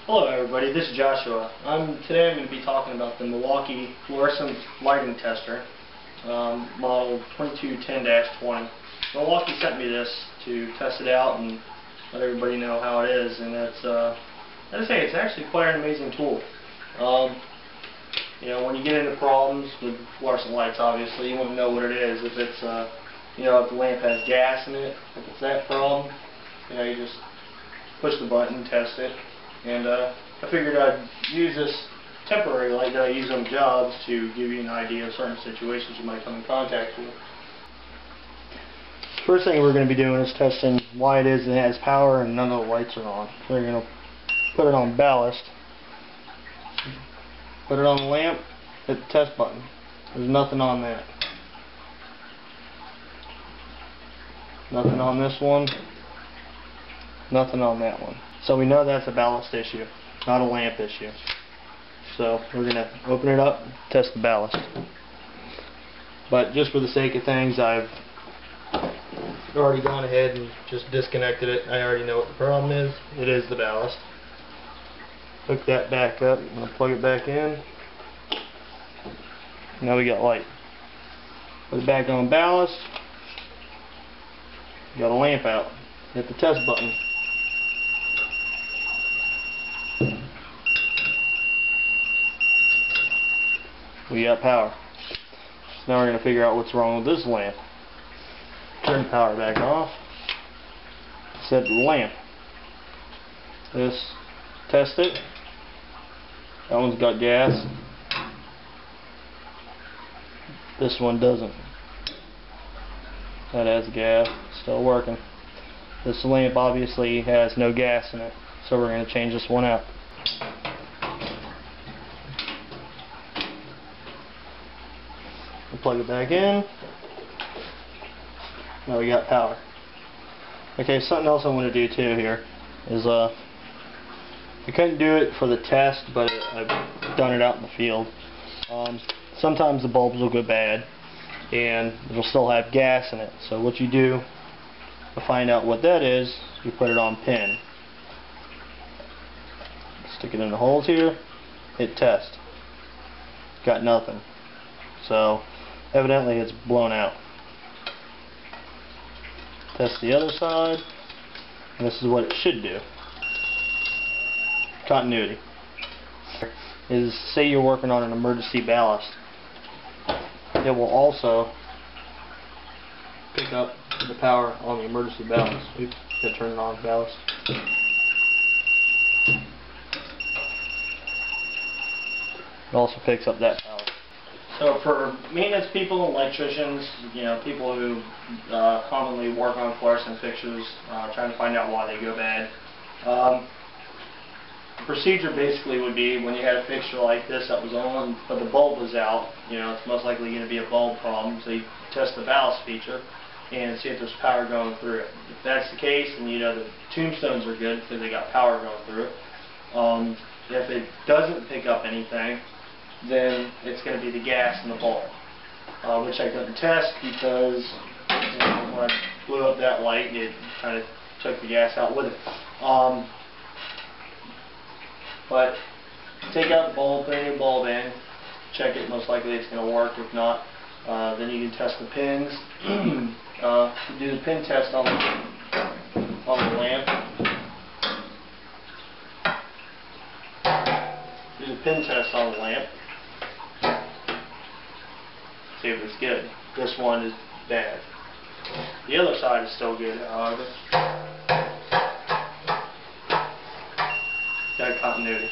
Hello everybody, this is Joshua. Today I'm going to be talking about the Milwaukee Fluorescent lighting tester, model 2210-20. Milwaukee sent me this to test it out and let everybody know how it is, and it's actually quite an amazing tool. When you get into problems with fluorescent lights, obviously you want to know what it is. If it's if the lamp has gas in it, if it's that problem, you just push the button, test it. And I figured I'd use this temporary light that I use on jobs to give you an idea of certain situations you might come in contact with. First thing we're going to be doing is testing why it is it has power and none of the lights are on. So we're going to put it on ballast, put it on the lamp, hit the test button. There's nothing on that. Nothing on this one. Nothing on that one. So we know that's a ballast issue, not a lamp issue. So we're going to open it up, test the ballast. But just for the sake of things, I've already gone ahead and just disconnected it. I already know what the problem is. It is the ballast. Hook that back up, I'm going to plug it back in. Now we got light. Put it back on ballast. Got a lamp out. Hit the test button. We got power. So now we're going to figure out what's wrong with this lamp. Turn the power back off. Set the lamp. Test it. That one's got gas. This one doesn't. That has gas. Still working. This lamp obviously has no gas in it, so we're going to change this one out. Plug it back in. Now we got power. Okay, something else I want to do too here is I couldn't do it for the test, but I've done it out in the field. Sometimes the bulbs will go bad and it'll still have gas in it. So what you do to find out what that is, you put it on pin. Stick it in the holes here, hit test. Got nothing. So evidently it's blown out. Test the other side, and this is what it should do. Continuity is, say you're working on an emergency ballast, it will also pick up the power on the emergency ballast. Oops, gotta turn it on, ballast. It also picks up that power. So for maintenance people, electricians, people who commonly work on fluorescent fixtures, trying to find out why they go bad, the procedure basically would be when you had a fixture like this that was on, but the bulb was out, it's most likely going to be a bulb problem, so you test the ballast feature and see if there's power going through it. If that's the case, then the tombstones are good because they got power going through it. If it doesn't pick up anything, then it's going to be the gas in the bulb, which I couldn't test because when I blew up that light, it kind of took the gas out with it. But take out the bulb, put a new bulb in, check it, most likely it's going to work. If not, then you can test the pins. Do the pin test on the lamp. Do the pin test on the lamp. See if it's good. This one is bad. The other side is still good, however. Got continuity.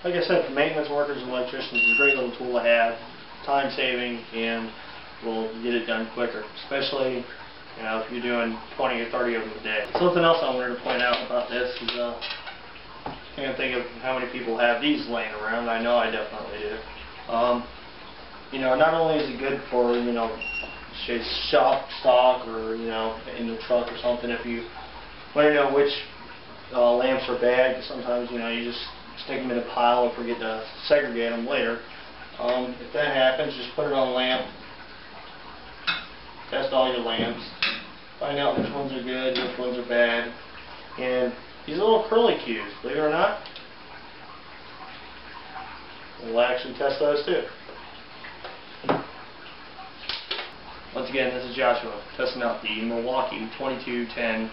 Like I said, for maintenance workers and electricians, it's a great little tool to have. Time saving, and will get it done quicker. Especially if you're doing 20 or 30 of them a day. Something else I wanted to point out about this is I can't think of how many people have these laying around. I know I definitely do. Not only is it good for, say shop stock or, in the truck or something, if you want to know which lamps are bad, because sometimes, you just stick them in a pile and forget to segregate them later. If that happens, just put it on a lamp, test all your lamps, find out which ones are good, which ones are bad. And these little curly cues, believe it or not, we'll actually test those too. Once again, this is Joshua testing out the Milwaukee 2210-20.